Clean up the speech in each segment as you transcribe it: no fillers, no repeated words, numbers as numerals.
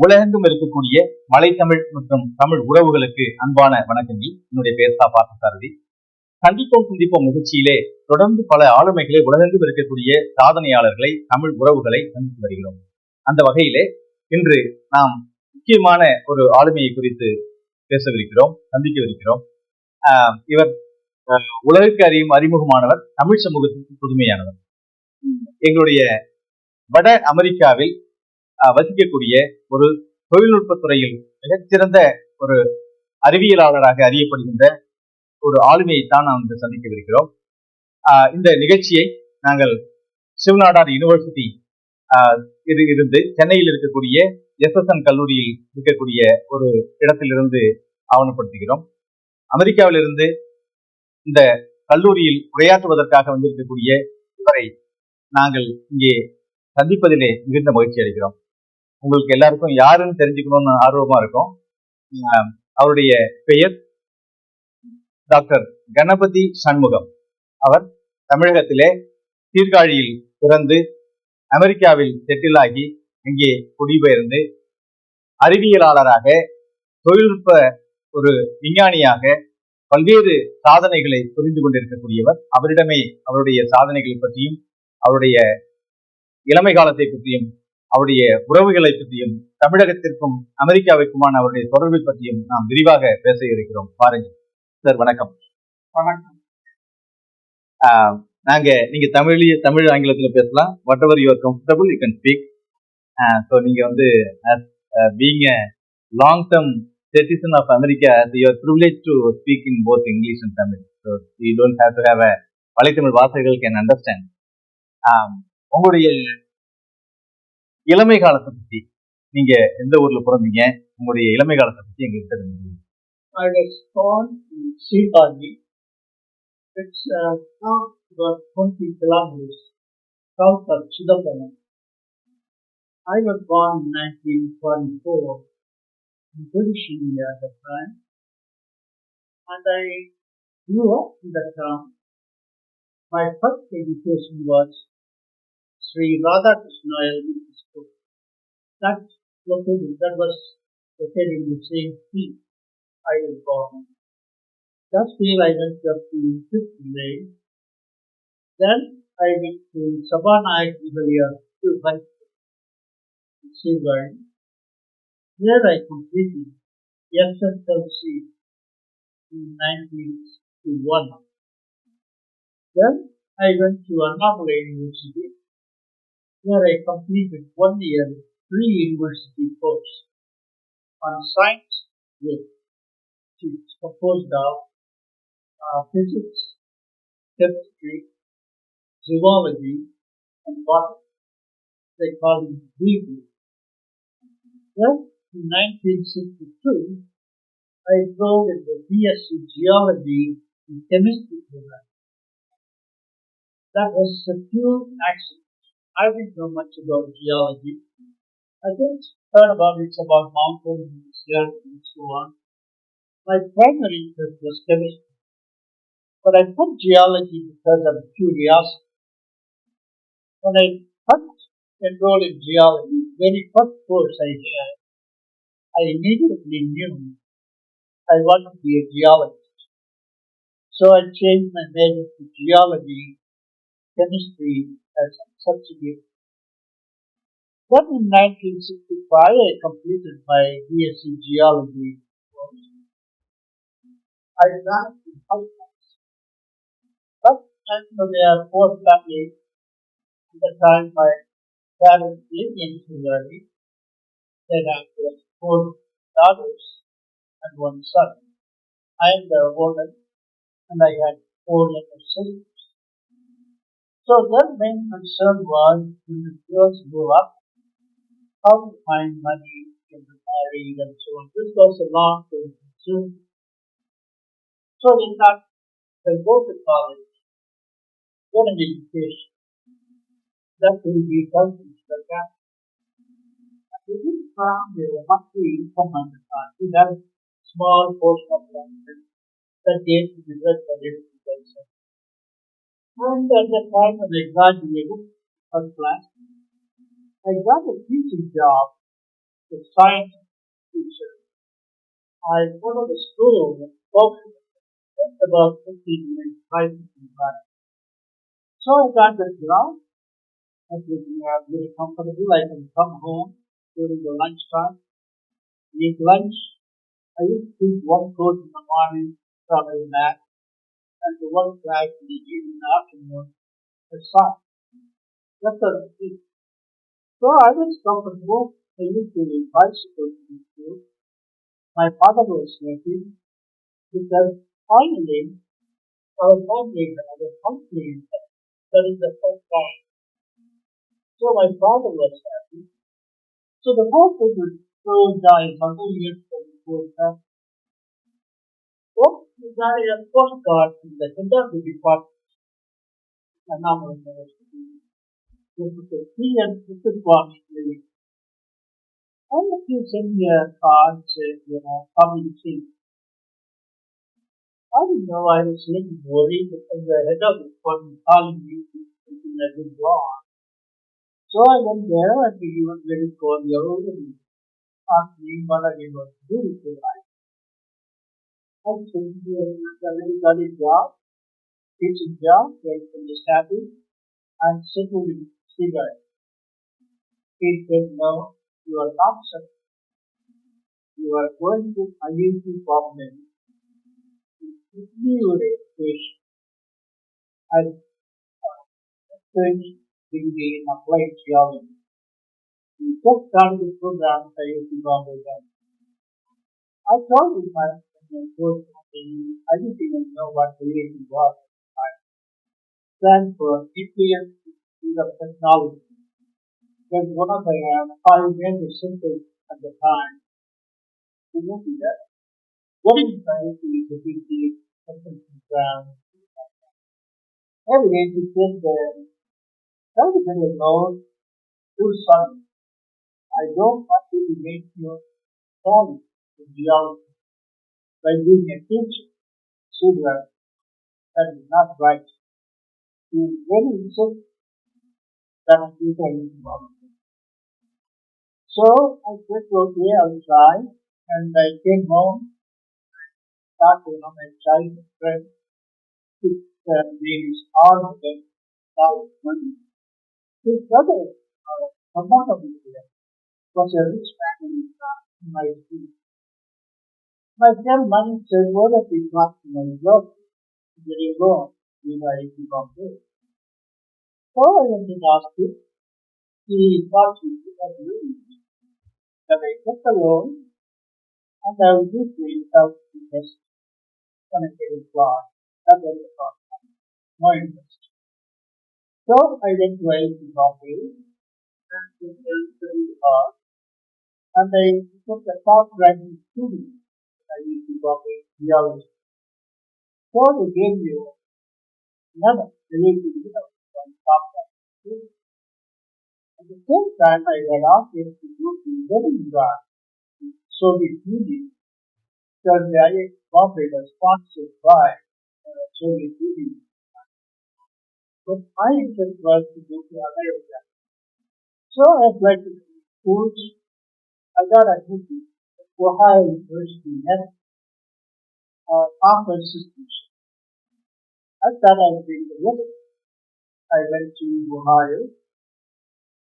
உலகெங்கும் இருக்கக்கூடிய மலைத்தமிழ் மற்றும் தமிழ் உறவுகளுக்கு அன்பான வணக்கங்கள். என்னுடைய பெயர் பார்த்தசாரதி. சந்திப்போம் சிந்திப்போம் நிகழ்ச்சியிலே தொடர்ந்து பல ஆளுமைகளை உலகெங்கும் இருக்கக்கூடிய சாதனையாளர்களை தமிழ் உறவுகளை சந்தித்து வருகிறோம். அந்த வகையிலே இன்று நாம் முக்கியமான ஒரு ஆளுமையை குறித்து பேசவிருக்கிறோம், சந்திக்கவிருக்கிறோம். இவர் உலகுக்கு அறிமுகமானவர், தமிழ் சமூகத்திற்கு புதுமையானவர். எங்களுடைய வட அமெரிக்காவில் வசிக்கக்கூடிய ஒரு தொழில்நுட்பத்துறையில் மிகச்சிறந்த ஒரு அறிவியலாளராக அறியப்படுகின்ற ஒரு ஆளுமையைத்தான் நாம் இன்று சந்திக்கவிருக்கிறோம். இந்த நிகழ்ச்சியை நாங்கள் சிவநாடார் யூனிவர்சிட்டி இருந்து சென்னையில் இருக்கக்கூடிய எஸ்எஸ்என் கல்லூரியில் இருக்கக்கூடிய ஒரு இடத்திலிருந்து ஆவணப்படுத்துகிறோம். அமெரிக்காவிலிருந்து இந்த கல்லூரியில் உரையாற்றுவதற்காக வந்திருக்கக்கூடிய இவரை நாங்கள் இங்கே சந்திப்பதிலே மிகுந்த மகிழ்ச்சி அடைகிறோம். உங்களுக்கு எல்லாருக்கும் யாருன்னு தெரிஞ்சுக்கணும்னு ஆர்வமா இருக்கும். அவருடைய பெயர் டாக்டர் கணபதி சண்முகம். அவர் தமிழகத்திலே சீர்காழியில் பிறந்து அமெரிக்காவில் செட்டில் ஆகி இங்கே குடிபெயர்ந்து அறிவியலாளராக, தொழில்நுட்ப ஒரு விஞ்ஞானியாக பல்வேறு சாதனைகளை புரிந்து கொண்டிருக்கக்கூடியவர். அவரிடமே அவருடைய சாதனைகளை பற்றியும், அவருடைய இளமை காலத்தை பற்றியும், அவருடைய உறவுகளை பற்றியும், தமிழகத்திற்கும் அமெரிக்காவிற்குமான அவருடைய தொடர்பை பற்றியும் நாம் விரிவாக பேச இருக்கிறோம். பாருங்கள் சார். வணக்கம். வணக்கம். நீங்க தமிழ் ஆங்கிலத்துல பேசலாம். What ever you are comfortable you can speak. So நீங்க வந்து being a long term citizen of America, you are privileged to speak in both English and Tamil. So you don't have to have a மலைத்தமிழ் வாசகர்கள் can understand. உங்களுடைய இளமை காலத்தை பத்தி, நீங்க எந்த ஊர்ல பிறந்தீங்க, உங்களுடைய இளமை காலத்தை பத்தி எங்களுக்கு தெரிஞ்சு. I was born in Sirpagi. It's now about 20 kilometers south of Chidambaram. I was born in 1944 in British India at the time, and I grew up in the town. My first education was Sri Radhakrishna Elementary School. That was located in the same street I was born in. That's where I went up to 5th grade. Then I went to Sabanayak Vihalya High School in Sirpagi. There I completed SSLC in 1961. Then I went to Annamalai University, where I completed 1 year pre-university course on science with composed of physics, chemistry, zoology, and botany. They call it BB. Then in 1962, I enrolled in the BSc Geology and Chemistry program. That was a pure accident. I didn't know much about geology. I just heard about it about mountains, and so on. My primary interest was chemistry, but I put geology because of curiosity. When I first enrolled in geology, very first course I had, I immediately knew I wanted to be a geologist. So I changed my major to geology, chemistry as a substitute. Then in 1965, I completed my BSc Geology course. I ran it in first class. First time there are 4 families. At the time, my parents lived in Sirpagi. Then I had 4 daughters and 1 son. I am the oldest, and I had 4 younger siblings. So their main concern was when the girls grew up, how to find money, get married, and so on. This was a long-term concern. So they thought they go to college, get an education. That will be helpful to the family. And we didn't found a monthly income on the time. We had a small portion of land that gave to the rest of education. And at the time when I graduated first class, I got a teaching job the science teacher. I go to the school and focus about 15 minutes right in class. So I got the job. I was very comfortable. I can come home during the lunchtime, eat lunch. I used to eat one course in the morning, travel back, and the one class in the evening afternoon. That's fine. That's the thing. So I was comfortable. I used to bicycle to the school. My father was working because finally our family had a complete. That is the first time. So my father was happy. So the whole thing was so nice. How many years before that? Well, we got a postcard from the conductor department. And now I'm going to this is a free and this one. And if you send me a card, say, how many things. I didn't know I was little worried because the head of the department calling me thinking I did wrong. So I went there and he was very cordial and asked me what I was going to do with my life. I said, I already got a job, teaching job, very just happy, and settled in cigarette. He said, no, you are not settled. You are going to IIT Bombay. Your education as a French degree in applied geology. You just started the program at IIT Bombay then. I told him my course I didn't even know what IIT was. I stand for Nuclear Institute of Technology. It was one of the 5 major centers at the time. You know that. What is IIT is a big deal. Evidently, said that is very low to sun. I don't want you to make your knowledge in geology by being a teacher. Sugar, that is not right. He is very insistent that people is wrong. So I said, okay, I'll try. And I came home, started on my childhood friend. His name is Arnold. His brother, Kambana was a rich man in my school. My friend Mani said, what if we got to my job? There you go, you know, I keep on doing. So I went and asked him, he thought he could not do it. But I took a loan and I was usually without interest when I get a class. That was the first time. No interest. So I went to IIT Bombay and it was very hard. And I took a top graduate student at IIT Bombay Geology. So they gave me another related from top graduate student. At the same time, I had asked him to go to Leningrad, Soviet Union, because the IIT Bombay was sponsored by Soviet Union. But my interest was to go to America. So I applied to schools. I got admitted at Ohio University and offered assistantship. I thought I was being the I went to Ohio.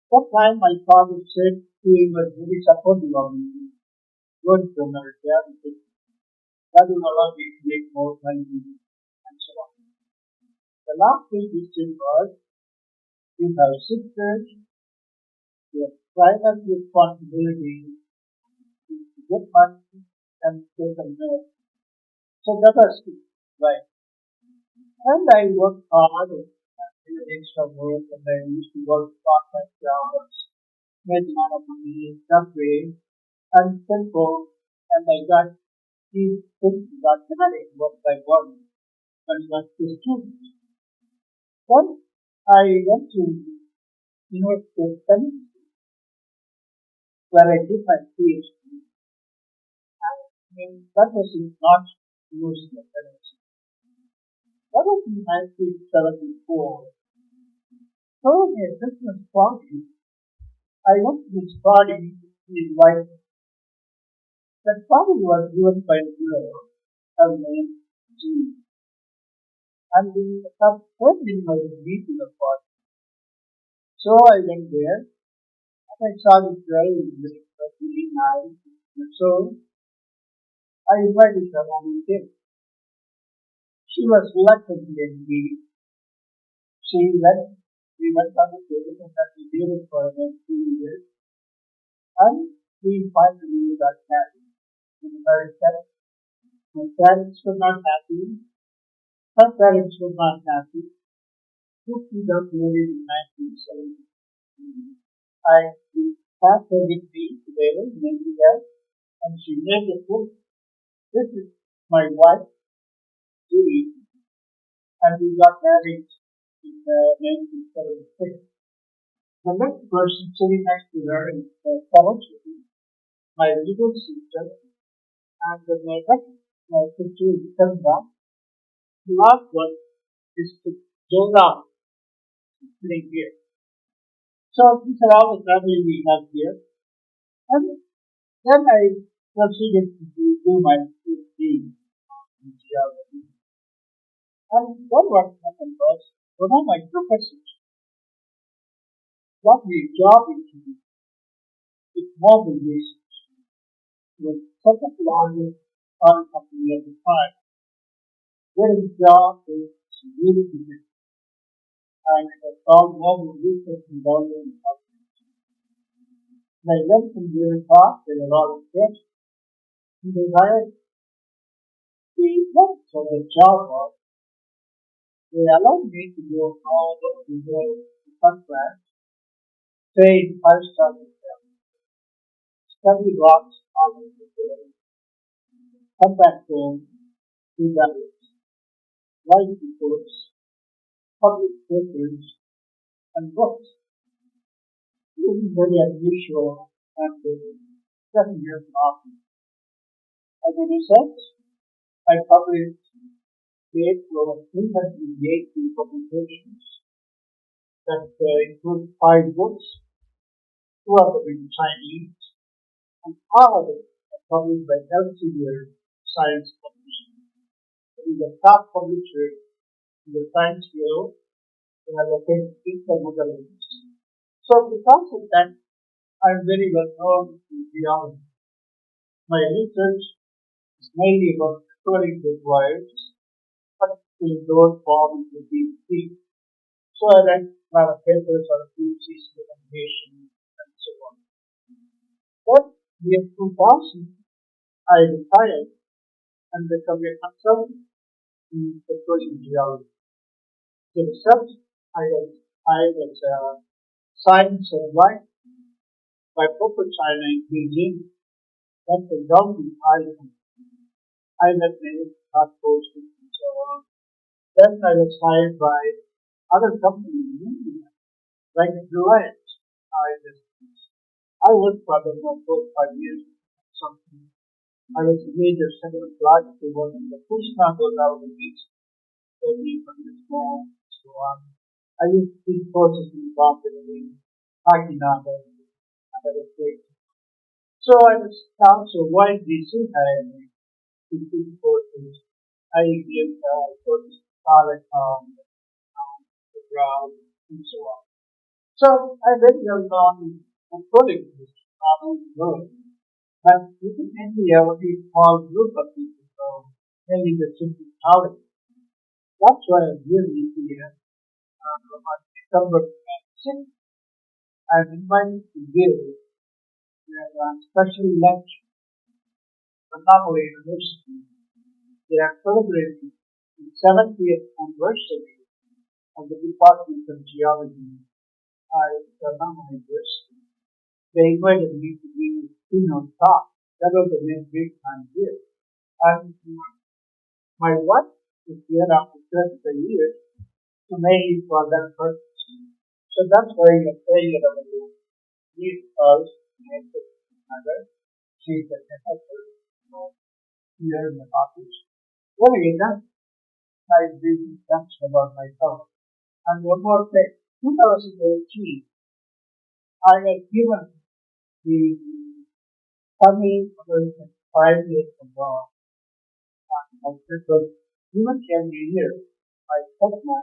That time my father said he was very supportive of me going to America because that will allow me to make more money and so on. The last thing he said was, you have sisters, you have private responsibility to get money and take them there. So that was it, right. And I worked hard and did extra work and I used to work part-time jobs, made a lot of money that way and simple and I got these things got married one by one and got the students. Then I went to University of Penn where I did my PhD. That was not University of Penn. That was in 1974. So in a Christmas party, I went to this party with his wife That body was given by the hero, her name G. And we have heard him by the beat to the body. So I went there and I saw this girl very pretty, nice. And so I invited her on the day. She was reluctantly engaged. She went, we went on the date and we did it for about 2 years. And we finally got married. We were very happy. My parents were not happy. Her parents were not happy. We got married in 1970. And we sat her with me together, maybe there, and she made the food. This is my wife, Julie, and we got married in 1976. The next person sitting next to her is Saraswati, my little sister, and my next sister is Kanda. The last one is Jonah, sitting here. So these are all the family we have here. And then I proceeded to do my PhD in geology. And then what happened was, one of my professors got me a job in with mobile research with such a largest oil company at the time. Getting a job is really difficult. And it was called mobile research and development. And I went from there and thought there were a lot of tests. And they hired the work for the job was they allowed me to go all over the world to contract, stay in five-star hotels, study rocks all over the world, come back home, do diets, write reports, publish papers, and books. This is very unusual and 7 years often. As a result, I published 8 over 380 publications that include 5 books, 2 of them in Chinese, and all of them are published by Elsevier Science Publishing. It is a top publisher in the science field and are located in the Netherlands. So because of that, I'm very well known in geology. My research is mainly about exploring the wires, particularly those formed in the deep sea. So I write a lot of papers on deep sea sedimentation and so on. But in 2000, I retired and became a consultant in petroleum geology. The research I was Science and Life by China in Beijing. That's a Donkey Island. Island name, not posted, and so on. Then I was hired by other companies in India, like Reliance. I worked for them for 4 or 5 years. Something. I was a major central plant to work in the Krishna Godavari Beach, every from the small, and so on. I used to do courses in Bombay, Kakinada, and other places. So I was also widely hired me to do courses. I gave courses college the ground, and so on. So I'm very well known in project all over the world. But within India, only a small group of people know mainly the simple knowledge. That's why I'm really here on December 6th. I'm invited to give a special lecture at Kanawa University. They are celebrating the 70th anniversary of the Department of Geology at Kanawa University. They invited me to be a keynote talk. That was the main reason I'm here. And my wife is here after 30 years to mainly for that purpose. So that's why you're saying that I'm going to leave us and another. She's a professor here in the office. Well, again, I did that's about myself. And one more thing, 2018, I was given the Tamil American 5 years from now. Because even every year, I took my,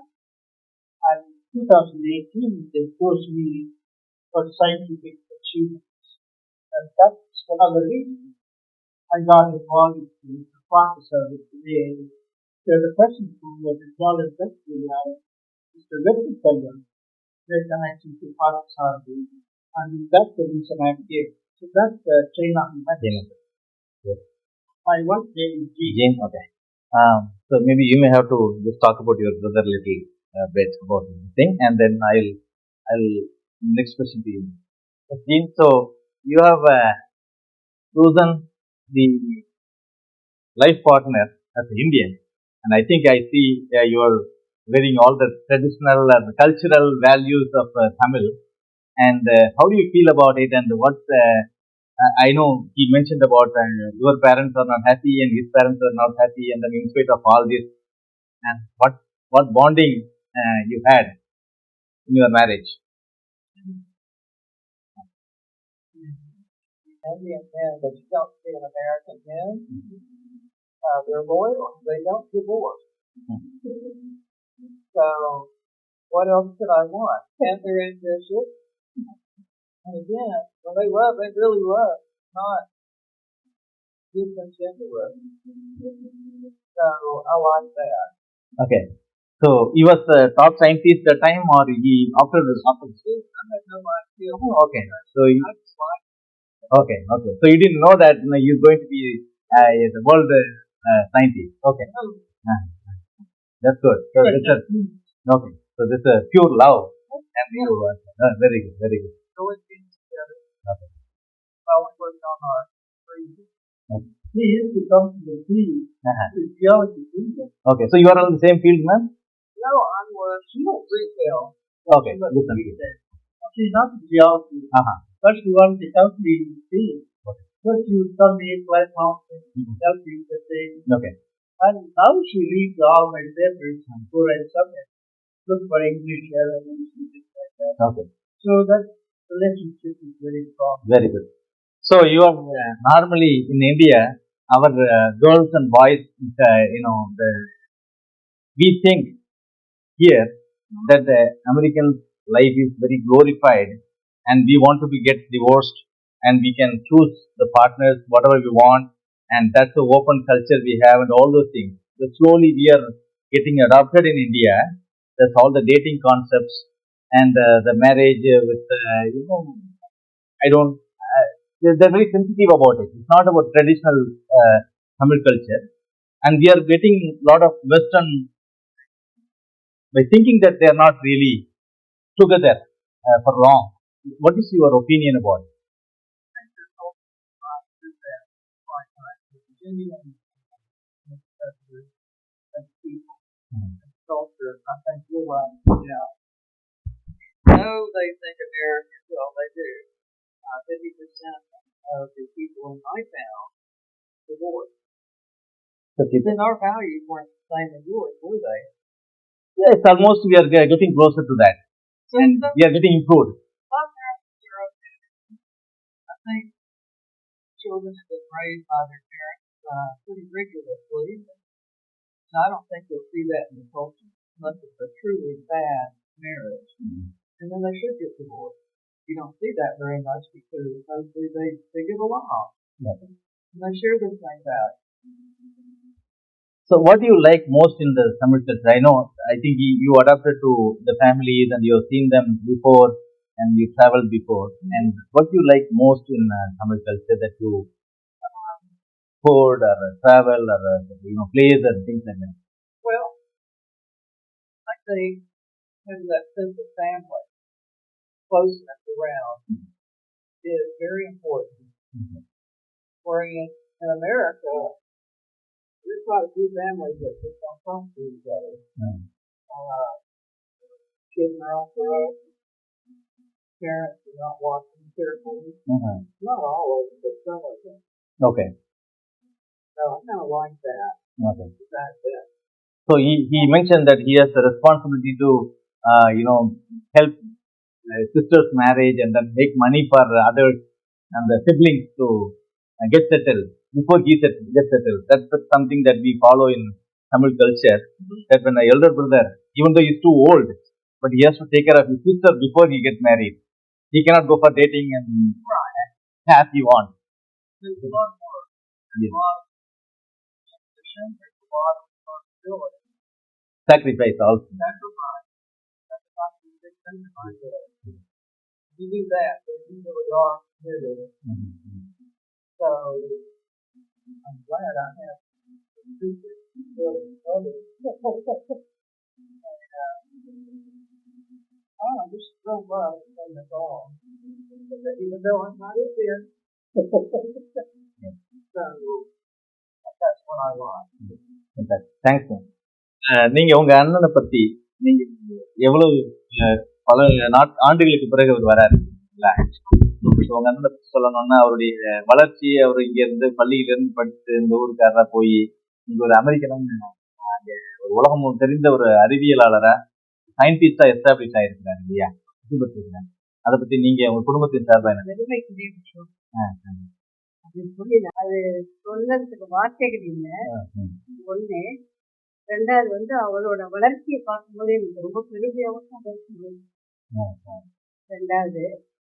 and in 2018, they forced me for scientific achievements. And that's one of the reasons I got involved in the professor today. There's a person who was involved in Mr. Victor Feller, their connection to Pakistan, and that's the reason I'm here. So that's the chain of events. Yes. My one name is G. Jane, okay. So maybe you may have to just talk about your brother little bit about the thing, and then I'll next question to you. Jane, so you have chosen the life partner as an Indian, and I think I see you are wearing all the traditional and cultural values of Tamil. And how do you feel about it? And what I know he mentioned about your parents are not happy and his parents are not happy, and then in spite of all this, and what bonding you had in your marriage? Indian men, but you don't see an American men. They're loyal. They don't divorce. So, what else could I want? And they're ambitious. And again, when they love, they really love, not disingenuous. So, I like that. Okay. So he was the top scientist at the time, or he after this? After this? I had no idea. Oh, okay. So I just like okay. So you didn't know that you're going to be the world scientist. Okay. That's good. So this is okay. So this is pure love, and you very good, very good. going things together. Okay. While we worked on our breathing. He used to come to the field, to geology field. Okay. So you are on the same field, ma'am? No, I was retail. Okay. She was Listen. retail. She's not in geology, but she wanted to help me in the field. Okay. So she would come in, play mountain, help me with things. Okay. And now she reads all my papers before I submit. Look for English elements and things like that. Okay. So that relationship is very strong. Very good. So you are normally in India, our girls and boys, we think here that the American life is very glorified, and we want to get divorced, and we can choose the partners whatever we want, and that's the open culture we have, and all those things. So slowly we are getting adopted in India. That's all the dating concepts and the marriage with I don't. They're very sensitive about it. It's not about traditional Tamil culture, and we are getting a lot of Western by thinking that they are not really together for long. What is your opinion about it? Culture, I think you're right. Yeah. No, they think Americans, well, they do. 50% of the people in my town divorced. Then our values weren't the same as yours, were they? Yeah, it's almost we are getting closer to that, and we are getting improved. Some parents are okay. I think children have been raised by their parents pretty rigorously. And I don't think you'll see that in the culture unless it's a truly bad marriage. And then they should get divorced. You don't see that very much because mostly they get along. Yeah. And they share the same values. So, what do you like most in the Tamil culture? I think you adapted to the families and you have seen them before and you traveled before. And what do you like most in Tamil culture that you food or travel or plays and things like that? Well, I think having that sense of family, closeness around, is very important. Whereas in America, there's quite a few families that just don't talk to each other. Kids are off the road. Parents are not watching carefully. Not all of them, but some of them. Okay. So I kind of like that. Okay. That's it. So he mentioned that he has the responsibility to help sister's marriage and then make money for others and the siblings to get settled. before he gets settled. That's something that we follow in Tamil culture. That when the elder brother, even though he's too old, but he has to take care of his sister before he gets married. He cannot go for dating and as he wants. There's a lot more. Yes. A lot of ambition, there's a lot of responsibility. Sacrifice also. Sacrifice. Sacrifice is a big thing in my life. You do that, then you really are committed. So I'm glad I have two others. I just so much in the all. Even though I'm not a fan. So that's what I like. Thanks. நீங்க உங்க அண்ணனை பத்தி நீங்க எவ்வளவு பல ஆண்டுகளுக்கு பிறகு அவர் வராரு இல்ல, உங்க அண்ணனை பத்தி சொல்லணும்னா அவருடைய வளர்ச்சி, அவர் இங்க இருந்து பள்ளியில இருந்து படிச்சு இந்த ஊருக்காரரா போய் இங்க ஒரு அமெரிக்கனும் ஒரு உலகம் தெரிந்த ஒரு அறிவியலாளரா சயின்டிஸ்டா எஸ்டாப்ளிஷ் ஆயிருக்கிறாரு இல்லையா, அதை பத்தி நீங்க உங்க குடும்பத்தின் சார்பா என்ன? அது சொல்றதுக்கு வார்த்தைகள் இல்லை. ஒண்ணு, ரெண்டாவது வந்து அவளோட வளர்ச்சியை பார்க்கும்போது எனக்கு ரொம்ப பெருமையாகவும். ரெண்டாவது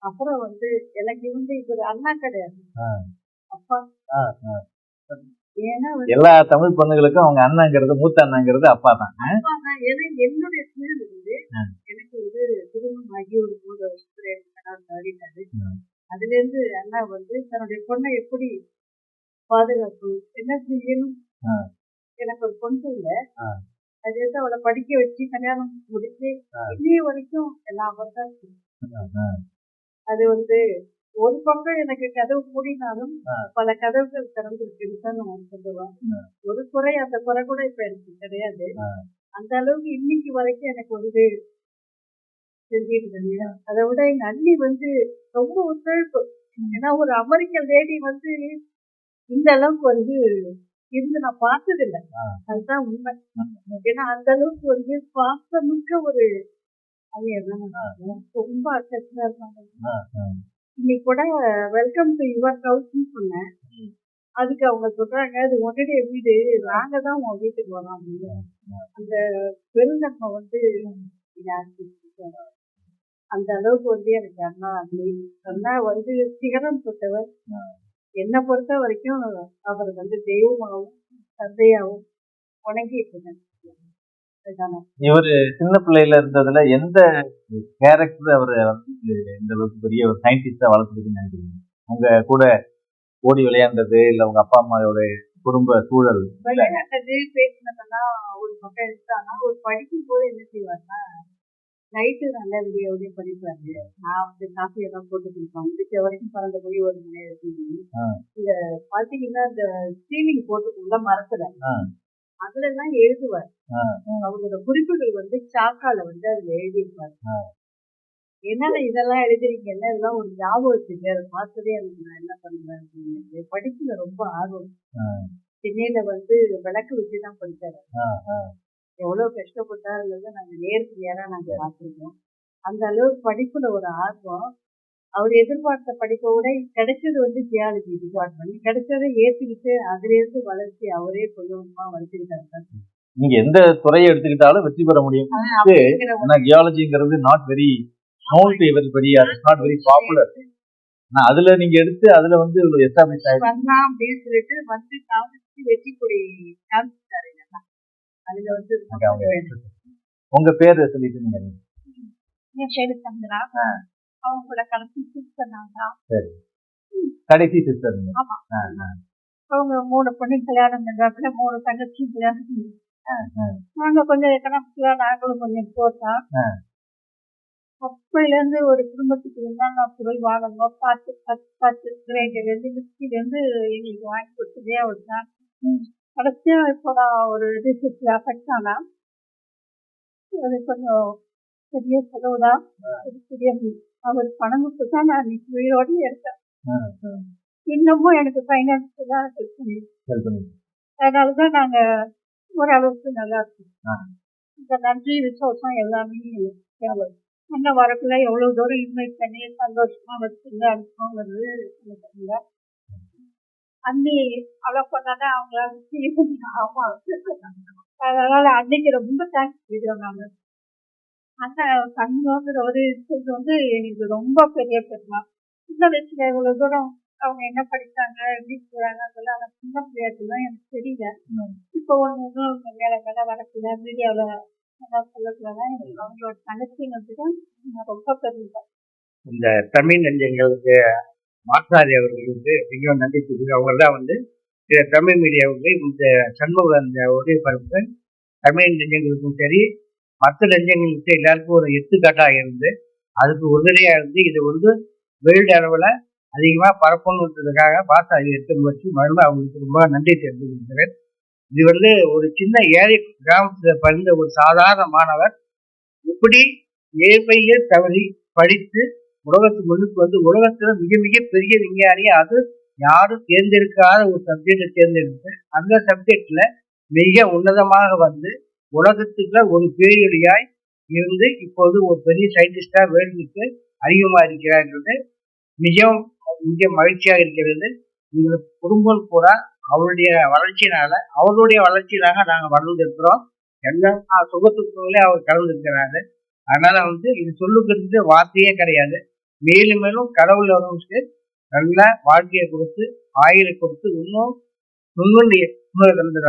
அப்புறம் வந்து எனக்கு வந்து இவர் அண்ணா கிடையாது, அப்பா. ஏன்னா எல்லா தமிழ் பொண்ணுகளுக்கும் அவங்க அண்ணாங்கிறது, மூத்த அண்ணாங்கிறது அப்பா தான். அப்பா தான். ஏன்னா என்னுடைய சூழல் வந்து எனக்கு வந்து திருமணம் ஆகி ஒரு 3 வருஷத்துல மாறிட்டாரு. அதுல இருந்து அண்ணா வந்து தன்னுடைய பொண்ணை எப்படி பாதுகாக்கணும், என்ன செய்யணும். எனக்கு ஒரு பொண்ணு இல்லை, அது வந்து அவளை படிக்க வச்சு கல்யாணம் முடிச்சு இன்னைய வரைக்கும் எல்லாம் தான். அது வந்து ஒரு பக்கம் எனக்கு கதவு மூடினாலும் பல கதவுகள் திறந்துருக்குன்னு தான் நான் சொல்லுவேன். ஒரு குறை, அந்த குறை கூட இப்ப எனக்கு கிடையாது. அந்த அளவுக்கு இன்னைக்கு வரைக்கும் எனக்கு வந்து செஞ்சிருக்கேன். அதை விட எங்க அண்ணி வந்து ரொம்ப ஒத்துழைப்பு. ஏன்னா ஒரு அமெரிக்க லேடி வந்து இந்த அளவுக்கு வந்து இருந்து நான் பார்த்தது இல்லை, அதுதான் உண்மை. ஏன்னா அந்த அளவுக்கு வந்து பாசமிக்க ஒரு ரொம்ப அட்டச்சா இருப்பாங்க. இன்னைக்கு கூட வெல்கம் டு யுவர் ஹவுஸ்ன்னு சொன்னேன். அதுக்கு அவங்க சொல்றாங்க, அது உன்னுடைய வீடு, நாங்க தான் உன் வீட்டுக்கு வரோம் அப்படின்னு. அந்த பெருந்தன்மை வந்து அந்த அளவுக்கு வந்து எனக்கு அண்ணா அண்ணா வந்து சிகரம் தொட்டவர். என்னை பொறுத்த வரைக்கும் அவர் வந்து தெய்வமாகவும் தந்தையாகவும் வணங்கிட்டு இருக்கேன். இவரு சின்ன பிள்ளையில இருந்ததுல எந்த கேரக்டர் அவரை வந்து இந்த அளவுக்கு பெரிய ஒரு சயின்டிஸ்டா வளர்த்துருக்குன்னு நினைக்கிறீங்க? உங்க கூட ஓடி விளையாண்டது இல்ல உங்க அப்பா அம்மாவோட குடும்ப சூழல் விளையாண்டது பேசினதெல்லாம் ஒரு பக்கம் எடுத்தானா, ஒரு படிக்கும் போது என்ன செய்வாருன்னா நைட்டு நல்லா விடிய படிப்பாரு. நான் வந்து காஃபி எல்லாம் போட்டு கொடுப்பேன். முடிச்ச வரைக்கும் 12 மணி 1 மணி இருக்கு. இந்த பாத்தீங்கன்னா இந்த சீலிங் போட்டுக்குள்ள மரத்துல அதுல எல்லாம் எழுதுவார். அவங்களோட குறிப்புகள் வந்து சாக்கால வந்து அதுல எழுதியிருப்பாரு. என்னன்னா இதெல்லாம் எழுதிருக்கீங்கன்னா இதெல்லாம் ஒரு ஞாபகம் வச்சுக்க, அதை பார்த்ததே எனக்கு நான் என்ன பண்ணுவேன் அப்படின்னு. படிப்புல ரொம்ப ஆர்வம். சென்னையில வந்து விளக்கு வச்சுதான் படிச்சாரு. எவ்வளவு கஷ்டப்பட்டாருங்கிறத நாங்க நேருக்கு நேரா நாங்க பார்த்துருக்கோம். அந்த அளவுக்கு படிப்புல ஒரு ஆர்வம். அவர் எதிர்பார்த்த படிப்பை விட கிடைச்சது வந்து ஜியாலஜி டிபார்ட்மெண்ட். கிடைச்சதை ஏற்றுக்கிட்டு அதுல இருந்து வளர்ச்சி அவரே கொஞ்சமா வளர்த்துக்கிட்டாரு. நீங்க எந்த துறையை எடுத்துக்கிட்டாலும் வெற்றி பெற முடியும். ஜியாலஜிங்கிறது not very known to everybody, not very popular. அதுல நீங்க எடுத்து அதுல வந்து எஸ்டாப்ளிஷ் ஆயிடுச்சு அப்படின்னு சொல்லிட்டு வந்து காமிச்சு வெற்றி கொடி காமிச்சிட்டாரு. அதுல வந்து உங்க பேரு சொல்லிட்டு நீங்க என் பேரு சந்திரா. அவங்களோட கடைசி சிஸ்டர் நாங்க. சரி, கடைசி சிஸ்டர். ஆமா, அவங்க 3 பொண்ணு கல்யாணம் பண்றாப்புல, 3 தங்கச்சி கல்யாணம். நாங்க கொஞ்சம் எக்கனாமிக்கலா நாங்களும் கொஞ்சம் போட்டோம். அப்பையில இருந்து ஒரு குடும்பத்துக்கு இருந்தாங்க பொருள் வாங்கணும், பார்த்து கிரேட்ல இருந்து மிஸ்கில இருந்து எங்களுக்கு வாங்கி கொடுத்ததே அவர் தான். கடைசியா இப்போ நான் ஒரு டிசீஸ்ல அஃபெக்ட் ஆனா அது கொஞ்சம் பெரிய செலவுதான். பெரிய அவர் பணம் கொடுத்து தான் நான் இன்னைக்கு உயிரோடு இருக்கேன். இன்னமும் எனக்கு ஃபைனான்ஸ் தான் ஹெல்ப் பண்ணி, அதனாலதான் நாங்க ஓரளவுக்கு நல்லா இருக்கோம். இந்த நன்றி விசுவாசம் எல்லாமே என்ன வரக்குள்ள எவ்வளவு தூரம் இன்வைட் பண்ணி சந்தோஷமா வச்சுங்க அனுப்புங்கிறது எனக்கு தெரியல. அண்ணி அவ்வளோ பண்ணாதான் அவங்களால செய்ய முடியும். ஆமா, அதனால அன்னைக்கு ரொம்ப தேங்க்ஸ் சொல்லிடுவேன் நான். அண்ணன் கண்ணோங்கிற ஒரு இது வந்து எனக்கு ரொம்ப பெரிய பெருமை. சின்ன வயசுல இவ்வளவு தூரம் அவங்க என்ன படிச்சாங்க, எப்படி போறாங்க, அதெல்லாம் அந்த சின்ன பிள்ளையாட்டுலாம் எனக்கு தெரியல. இப்போ ஒன்று மேல மேல வரக்குள்ள மீடியாவில் சொல்லக்குள்ளதான் எனக்கு அவங்களோட தங்கச்சிங்கிறது தான் நான் ரொம்ப பெருமைப்பேன். இந்த தமிழ் நெஞ்சங்களுக்கு மாற்றாதி அவர்களுக்கு மிகவும் நன்றி தெரிவித்து அவங்க தான் வந்து தமிழ் மீடியாவுக்கு இந்த சண்முக அந்த ஒளிபரப்பு தமிழ் நெஞ்சங்களுக்கும் சரி மற்ற நெஞ்சங்களுக்கு எல்லாருக்கும் ஒரு எடுத்துக்காட்டாக இருந்து அதுக்கு உறுதுணையாக இருந்து இது வந்து வேர்ல்டு அளவில் அதிகமாக பரப்பணுன்றதுக்காக பாச எடுத்து முயற்சி மறுபடியும் அவங்களுக்கு ரொம்ப நன்றி தெரிவிக்கிறேன். இது வந்து ஒரு சின்ன ஏழை கிராமத்தில் பிறந்த ஒரு சாதாரண மாணவர் இப்படி ஏழ்மையை தவறி படித்து உலகத்துக்கு முன்னுக்கு வந்து உலகத்துல மிக மிக பெரிய விஞ்ஞானி, அது யாரும் தேர்ந்தெடுக்காத ஒரு சப்ஜெக்டை தேர்ந்தெடுத்து அந்த சப்ஜெக்ட்ல மிக உன்னதமாக வந்து உலகத்துக்குள்ள ஒரு பேரொழியாய் இருந்து இப்போது ஒரு பெரிய சயின்டிஸ்டா வேர்ல்டுக்கு அதிகமாக இருக்கிறார்கள். மிகவும் மிக மகிழ்ச்சியாக இருக்கிறது. எங்களுக்கு குடும்பம் கூட அவருடைய வளர்ச்சியினாக நாங்கள் வளர்ந்துருக்கிறோம். எல்லா சுகத்துக்குள்ளே அவர் கலந்துருக்கிறாரு. அதனால வந்து இது சொல்லுக்கிறது வார்த்தையே கிடையாது. மேலும் மேலும் கடவுள் அவர்களுக்கு நல்ல வாழ்க்கையை கொடுத்து ஆயுளை கொடுத்து இன்னும் நுண்ணுண்டி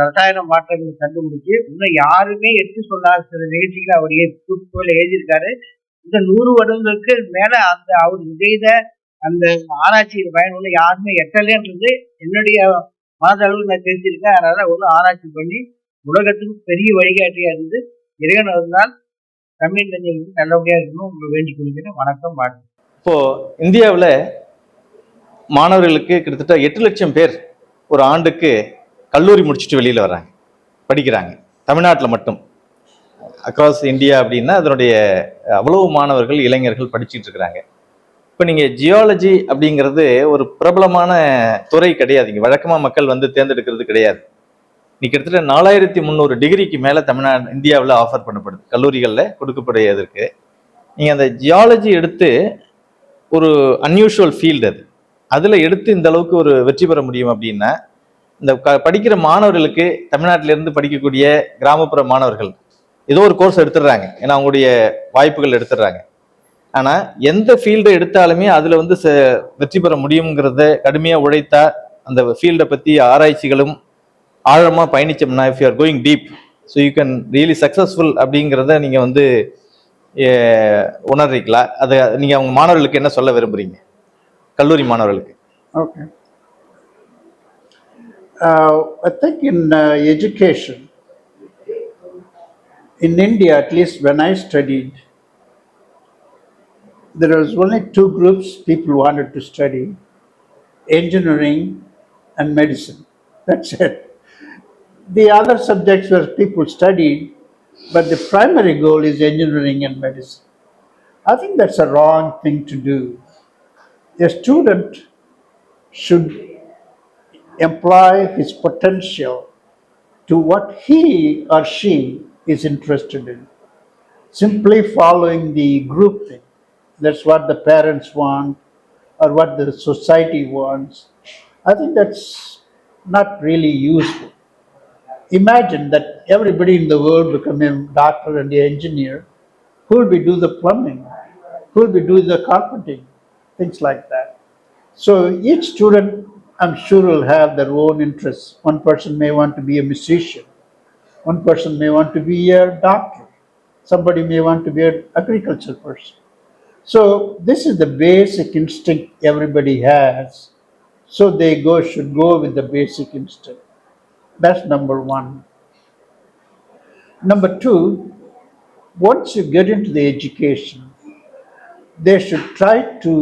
ரசாயன மாற்றங்களை கண்டுபிடிச்சு இன்னும் யாருமே எடுத்து சொல்லாத சில நிகழ்ச்சிகளை அவர் குறிப்புகளை எழுதியிருக்காரு. இந்த 100 வருடங்களுக்கு மேல அந்த அவர் செய்த அந்த ஆராய்ச்சியின் பயனுள்ள யாருமே எட்டலேன்றது என்னுடைய மனதளவு நான் தெரிஞ்சிருக்கேன். அதனால ஒரு ஆராய்ச்சி பண்ணி உலகத்துக்கு பெரிய வழிகாட்டியா இருந்து இறைவன் இருந்தால் தமிழ் நெஞ்சங்களுக்கு நல்லபடியா இருக்கணும் உங்களை வேண்டி கொடுக்கிறேன். வணக்கம், வாழ்க்கை. இப்போ இந்தியாவில் மாணவர்களுக்கு கிட்டத்தட்ட 8 லட்சம் பேர் ஒரு ஆண்டுக்கு கல்லூரி முடிச்சுட்டு வெளியில் வர்றாங்க, படிக்கிறாங்க. தமிழ்நாட்டில் மட்டும் அக்ராஸ் இந்தியா அப்படின்னா அதனுடைய அவ்வளவு மாணவர்கள் இளைஞர்கள் படிச்சுட்டு இருக்கிறாங்க. இப்போ நீங்கள் ஜியாலஜி அப்படிங்கிறது ஒரு பிரபலமான துறை கிடையாது, இங்கே வழக்கமாக மக்கள் வந்து தேர்ந்தெடுக்கிறது கிடையாது. இன்னைக்கு கிட்டத்தட்ட 4300 டிகிரிக்கு மேலே இந்தியாவில் ஆஃபர் பண்ணப்படுது, கல்லூரிகளில் கொடுக்கப்படுவதற்கு. நீங்கள் அந்த ஜியாலஜி எடுத்து ஒரு அன்யூஷுவல் ஃபீல்டு அதில் எடுத்து இந்த அளவுக்கு ஒரு வெற்றி பெற முடியும் அப்படின்னா இந்த படிக்கிற மாணவர்களுக்கு தமிழ்நாட்டிலேருந்து படிக்கக்கூடிய கிராமப்புற மாணவர்கள் ஏதோ ஒரு கோர்ஸ் எடுத்துடுறாங்க, ஏன்னா அவங்களுடைய வாய்ப்புகள் எடுத்துடுறாங்க. ஆனால் எந்த ஃபீல்டை எடுத்தாலுமே அதில் வந்து வெற்றி பெற முடியுங்கிறத கடுமையாக உழைத்தா அந்த ஃபீல்டை பற்றி ஆராய்ச்சிகளும் ஆழமாக பயணிச்சோம்னா, if you are going deep so you can really successful அப்படிங்கிறத நீங்கள் வந்து உணர்றீங்களா? அதை நீங்கள் அவங்க மாணவர்களுக்கு என்ன சொல்ல விரும்புகிறீங்க, கல்லூரி மாணவர்களுக்கு? Okay. I think in education, in India, at least when I studied, there was only 2 groups people wanted to study: engineering and medicine. That's it. The other subjects where people studied, but the primary goal is engineering and medicine. I think that's a wrong thing to do. A student should employ his potential to what he or she is interested in. Simply following the group thing, that's what the parents want or what the society wants, I think that's not really useful. Imagine that everybody in the world become a doctor and an engineer. Who will be do the plumbing? Who will be doing the carpenting? Things like that. So each student, I'm sure, will have their own interests. One person may want to be a musician. One person may want to be a doctor. Somebody may want to be an agricultural person. So this is the basic instinct everybody has. So they should go with the basic instinct. That's number one. Number two, once you get into the education, they should try to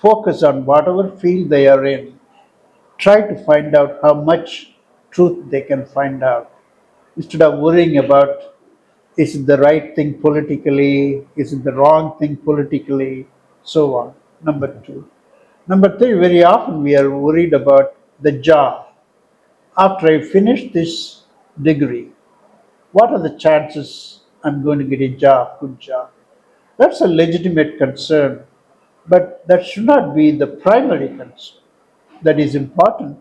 focus on whatever field they are in. Try to find out how much truth they can find out, instead of worrying about, is it the right thing politically, is it the wrong thing politically, so on. Number two. Number three, very often we are worried about the job. After I finish this degree, what are the chances I'm going to get a job, good job? That's a legitimate concern, but that should not be the primary concern. That is important,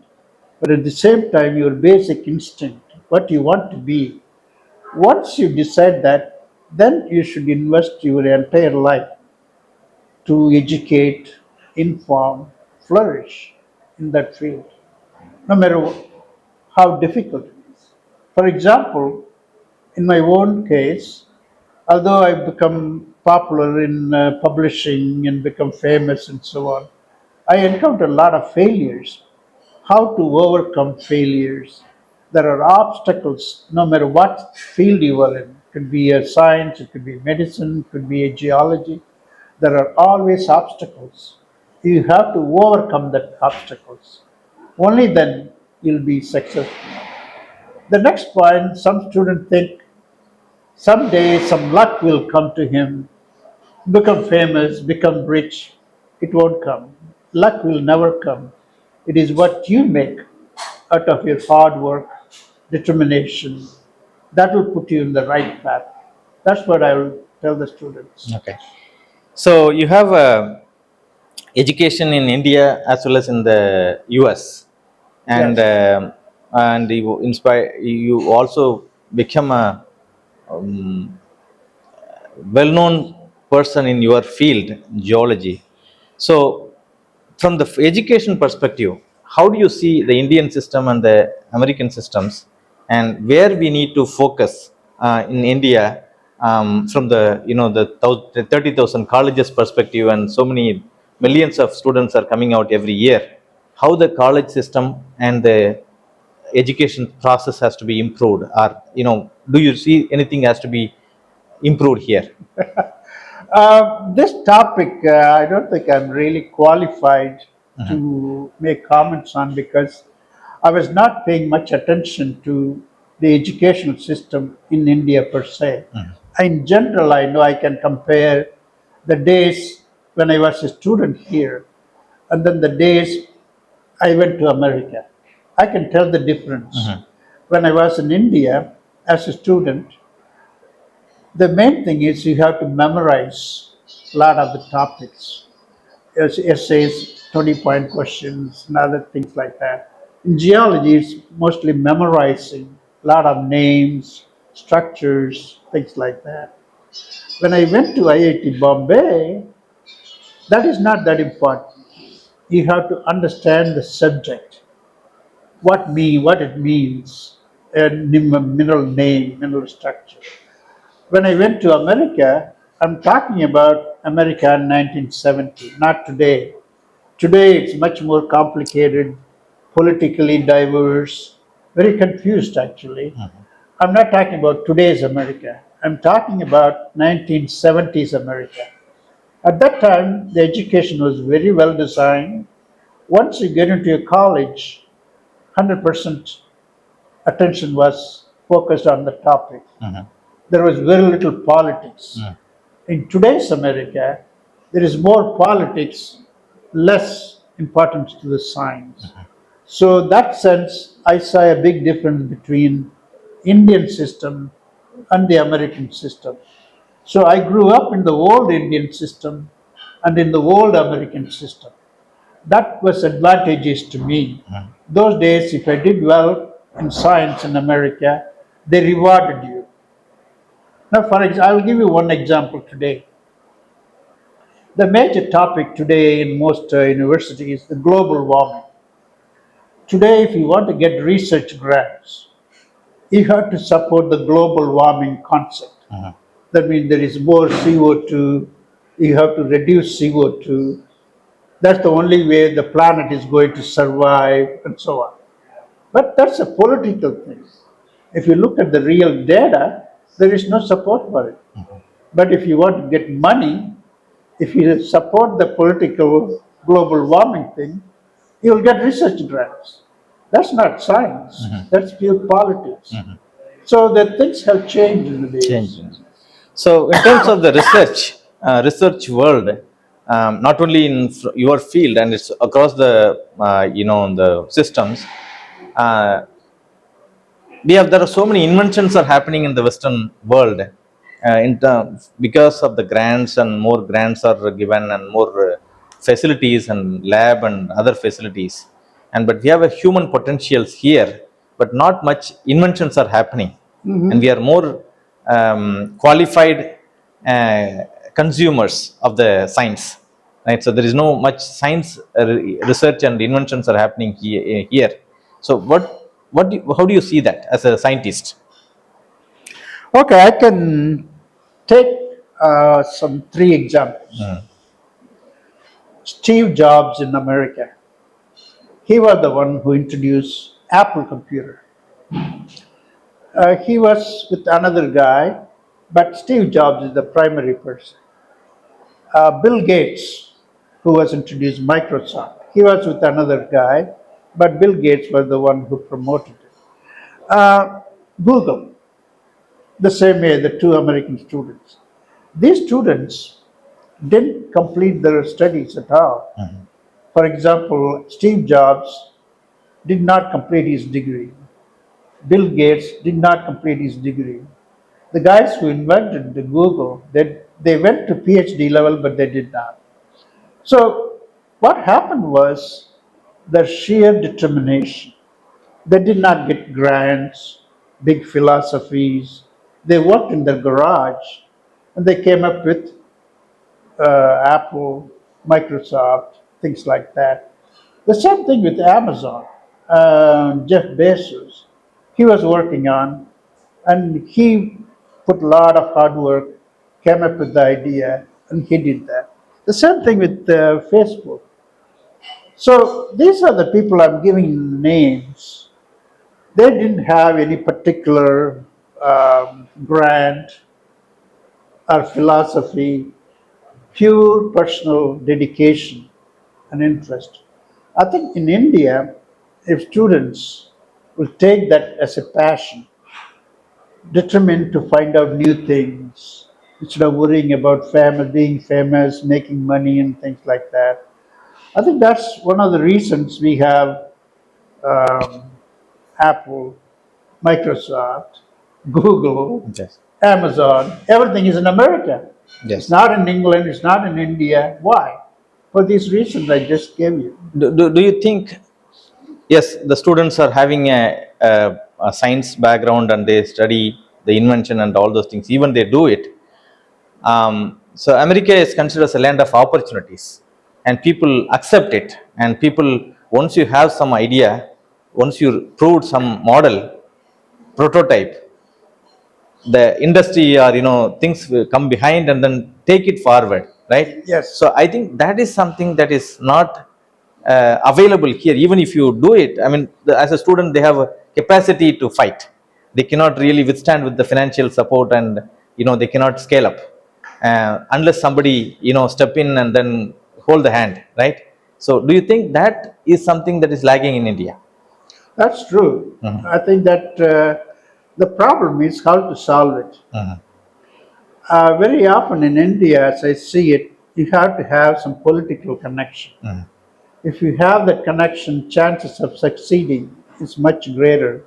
but at the same time, your basic instinct, what you want to be. Once you decide that, then you should invest your entire life to educate, inform, flourish in that field, no matter how difficult it is. For example, in my own case, although I've become popular in publishing and become famous and so on, I encountered a lot of failures. How to overcome failures? There are obstacles no matter what field you are in. It could be a science, it could be medicine, it could be a geology. There are always obstacles. You have to overcome the obstacles. Only then you'll be successful. The next point, some students think someday some luck will come to him, become famous, become rich. It won't come. Luck will never come. It is what you make out of your hard work, determination, that will put you in the right path. That's what I will tell the students. Okay. So you have education in India as well as in the US, and Yes. you inspire. You also become a um, well-known person in your field, geology. So from the education perspective, how do you see the Indian system and the American systems, and where we need to focus in India, from the the 30,000 colleges perspective, and so many millions of students are coming out every year? How the college system and the education process has to be improved, or do you see anything has to be improved here? This topic, I don't think I'm really qualified to make comments on because I was not paying much attention to the educational system in India per se. In general, I know I can compare the days when I was a student here and then the days I went to America. I can tell the difference. When I was in India as a student, the main thing is you have to memorize a lot of the topics, essays, 20-point questions, and other things like that. In geology, it's mostly memorizing a lot of names, structures, things like that. When I went to IIT Bombay, that is not that important. You have to understand the subject, what it means, and mineral name, mineral structure. When I went to America, I'm talking about America in 1970, not today. Today it's much more complicated, politically diverse, very confused actually. I'm not talking about today's America. I'm talking about 1970s America. At that time, the education was very well designed. Once you get into a college, 100% attention was focused on the topic. There was very little politics. In today's America, there is more politics, less importance to the science. So, in that sense, I saw a big difference between Indian system and the American system. So, I grew up in the old Indian system and in the old American system. That was advantageous to me. Those days, if I did well in science in America, they rewarded you. Now, for example, I'll give you one example today. The major topic today in most universities is the global warming. Today, if you want to get research grants, you have to support the global warming concept. That means there is more CO2, you have to reduce CO2. That's the only way the planet is going to survive, and so on. But that's a political thing. If you look at the real data, there is no support for it. But if you want to get money, if you support the political global warming thing, you'll get research grants. That's not science, that's pure politics. So the things have changed in the days. Change. So, in terms of the research world, not only in your field and it's across the the systems, uh, there are so many inventions are happening in the Western world, because of the grants, and more grants are given, and more facilities and lab and other facilities. and but we have a human potentials here, but not much inventions are happening, and we are more qualified consumers of the science, right? So there is no much science research and inventions are happening here. So how do you see that as a scientist? Okay, I can take some three examples. Steve Jobs in America. He was the one who introduced Apple computer. He was with another guy, but Steve Jobs is the primary person. Bill Gates, who was introduced Microsoft, he was with another guy, but Bill Gates was the one who promoted it. Google, the same way, the two American students. These students didn't complete their studies at all. For example, Steve Jobs did not complete his degree. Bill Gates did not complete his degree. The guys who invented the Google, they went to PhD level, but they did not. So what happened was their sheer determination. They did not get grants, big philosophies. They worked in their garage and they came up with Apple, Microsoft, things like that. The same thing with Amazon. Jeff Bezos, he was working on, and he put a lot of hard work, came up with the idea, and he did that. The same thing with Facebook. So these are the people I'm giving names. They didn't have any particular grant or philosophy, pure personal dedication and interest. I think in India, if students will take that as a passion, determined to find out new things, instead of worrying about being famous, making money, and things like that, I think that's one of the reasons we have um, Apple, Microsoft, Google, Yes. Amazon, everything is in America. It's Yes. not in England, it's not in India. Why? For these reasons I just gave you. Do you think, yes, the students are having a science background and they study the invention and all those things, even they do it. So America is considered as a land of opportunities, and people accept it. And people, once you have some idea, once you proved some model, prototype, the industry or things will come behind and then take it forward, right? Yes, So I think that is something that is not available here. Even if you do it, I mean, as a student they have a capacity to fight. They cannot really withstand with the financial support, and they cannot scale up unless somebody step in and then hold the hand, right? So do you think that is something that is lagging in India? that's true. I think that the problem is how to solve it. Very often in India, as I see it, you have to have some political connection. If you have that connection, chances of succeeding is much greater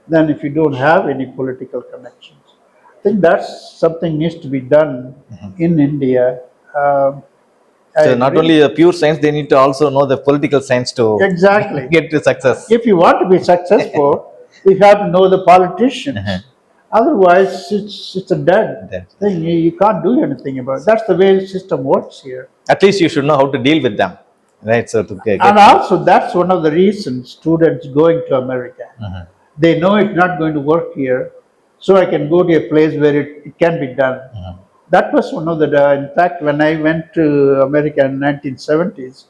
than if you don't have any political connections. I think that's something needs to be done in India. I So not agree. only the pure science, they need to also know the political science to Exactly. get to success. If you want to be successful, you have to know the politicians. Otherwise, it's a dead That- thing. You can't do anything about it. That's the way the system works here. At least you should know how to deal with them, right? So to get And also, that's one of the reasons students going to America. They know it's not going to work here, so I can go to a place where it can be done. That was one of the, in fact, when I went to America in 1970s,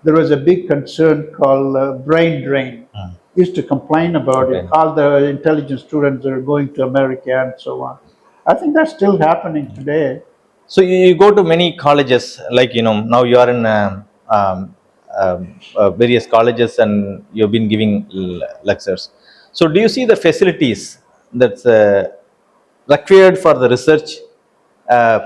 there was a big concern called brain drain. Used to complain about it. Okay. All the intelligent students are going to America and so on. I think that's still happening today. So you go to many colleges, like now you are in various colleges and you've been giving lectures. So do you see the facilities that's required for the research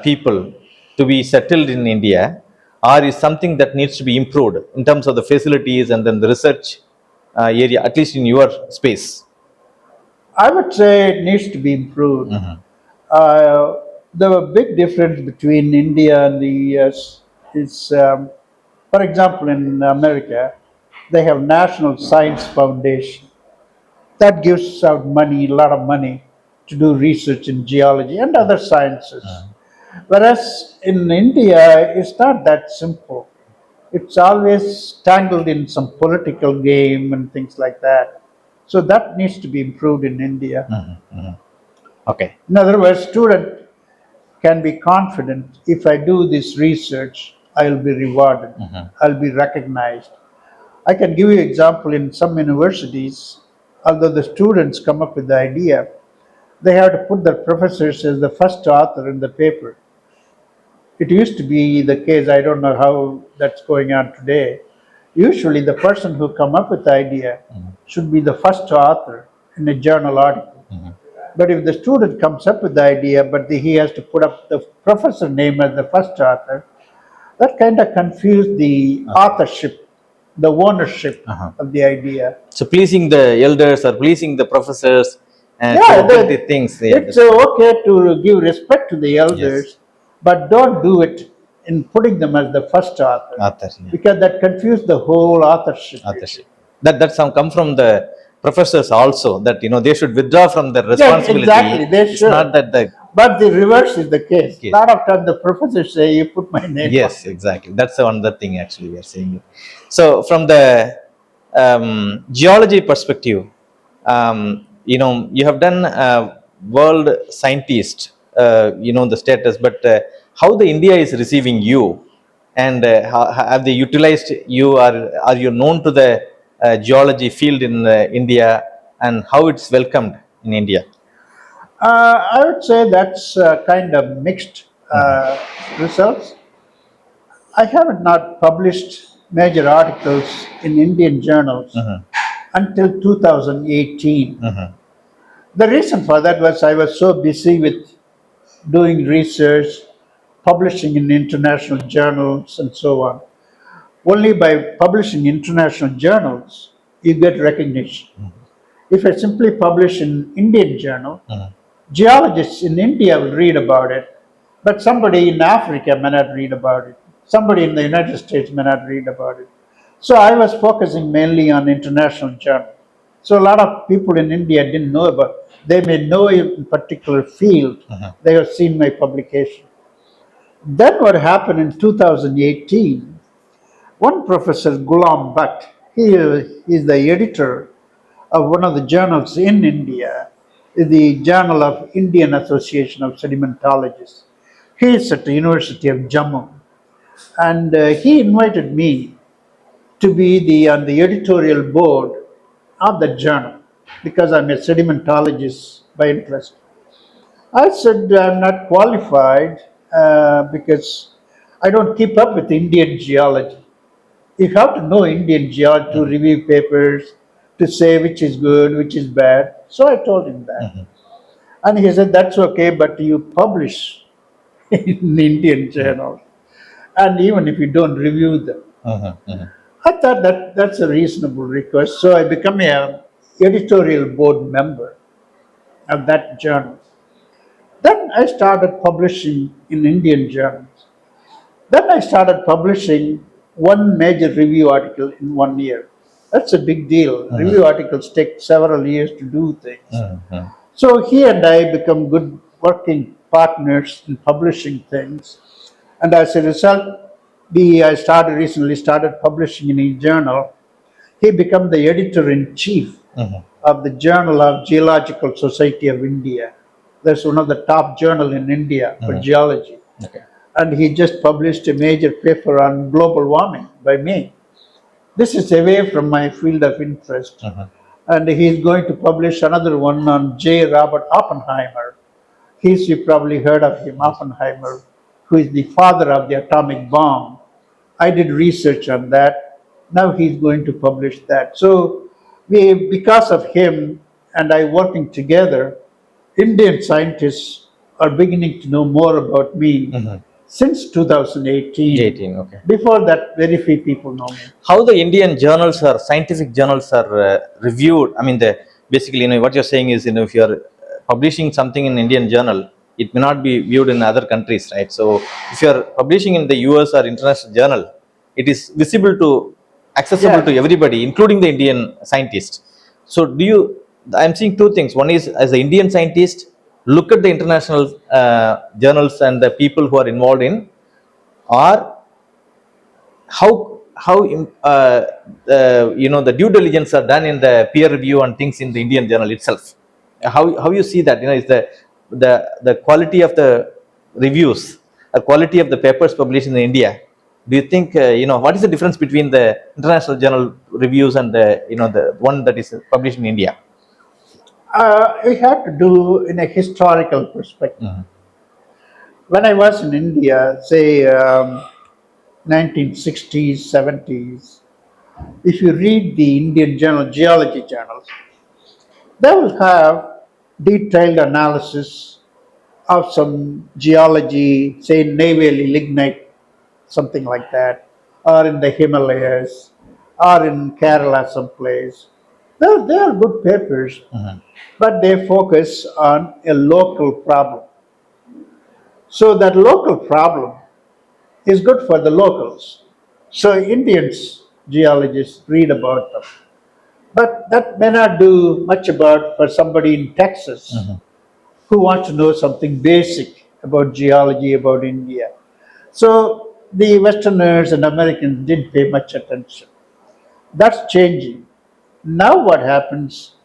people to be settled in India, or is something that needs to be improved in terms of the facilities and then the research area, at least in your space? I would say it needs to be improved. Uh, the big difference between India and the US is, for example, in America, they have National Science Foundation that gives out money, a lot of money, to do research in geology and other sciences. Whereas in India, it's not that simple. It's always tangled in some political game and things like that. So that needs to be improved in India. Okay. In other words, student can be confident if I do this research, I'll be rewarded, I'll be recognized. I can give you example in some universities, although the students come up with the idea, they have to put their professors as the first author in the paper. It used to be the case, I don't know how that's going on today. Usually the person who come up with the idea should be the first author in a journal article. But if the student comes up with the idea, but he has to put up the professor name as the first author, that kind of confused the authorship, the ownership of the idea. So pleasing the elders or pleasing the professors and Yeah, to get the things. Yeah, it's okay to give respect to the elders, but don't do it in putting them as the first author, author. Yeah. because that confused the whole authorship. Authorship. That's some come from the professors also, that they should withdraw from their responsibility. Exactly, they It's should. not that the But the reverse is the case. Yes. A lot of times the professors say, you put my name. yes, exactly. That's the one other thing actually we are saying. So from the geology perspective, you have done world scientist, the status, but how the India is receiving you, and have they utilized you, or are you known to the geology field in India, and how it's welcomed in India? I would say that's kind of mixed results. I have not published major articles in Indian journals until 2018. The reason for that was I was so busy with doing research, publishing in international journals, and so on. Only by publishing international journals you get recognition. If I simply publish in Indian journal, geologists in India will read about it, but somebody in Africa may not read about it. Somebody in the United States may not read about it. So I was focusing mainly on international journals. So a lot of people in India didn't know about. They may know in particular field. They have seen my publication. Then what happened in 2018? One professor, Ghulam Bhatt, he is the editor of one of the journals in India, the Journal of Indian Association of Sedimentologists. He is at the University of Jammu, and he invited me to be on the editorial board of the journal because I'm a sedimentologist by interest. I said I'm not qualified because I don't keep up with Indian geology. You have to know Indian geology to review papers, to say which is good, which is bad. So I told him that. And he said, that's okay, but you publish in Indian journals. And even if you don't review them. I thought that's a reasonable request. So I became a editorial board member of that journal. Then I started publishing in Indian journals. Then I started publishing one major review article in 1 year. That's a big deal. Review articles take several years to do things. So he and I become good working partners in publishing things. And as a result, I recently started publishing in a journal. He became the editor-in-chief of the Journal of Geological Society of India. That's one of the top journal in India for geology. Okay. And he just published a major paper on global warming by me. This is away from my field of interest. And he's going to publish another one on J. Robert Oppenheimer. You probably heard of him, Oppenheimer, who is the father of the atomic bomb. I did research on that. Now he's going to publish that. So because of him and I working together, Indian scientists are beginning to know more about me since 2018. 18, okay. Before that, very few people know me. How the Indian journals or scientific journals are reviewed? I mean, basically, what you're saying is, if you're publishing something in Indian journal, it may not be viewed in other countries, right? So if you're publishing in the US or international journal, it is visible to accessible to everybody, including the Indian scientist. So do you, I'm seeing two things. One is, as an Indian scientist, look at the international journals and the people who are involved in, or how the due diligence are done in the peer review and things in the Indian journal itself. How you see that, is the quality of the reviews, the quality of the papers published in India. Do you think, what is the difference between the international journal reviews and the one that is published in India? We have to do in a historical perspective. When I was in India, say 1960s, 70s, if you read the Indian journal, geology journals, they will have detailed analysis of some geology, say naval lignite, something like that, or in the Himalayas, or in Kerala someplace. They are good papers, but they focus on a local problem. So that local problem is good for the locals. So Indians, geologists read about them. But that may not do much about for somebody in Texas who wants to know something basic about geology, about India. So the Westerners and Americans didn't pay much attention. That's changing. Now what happens,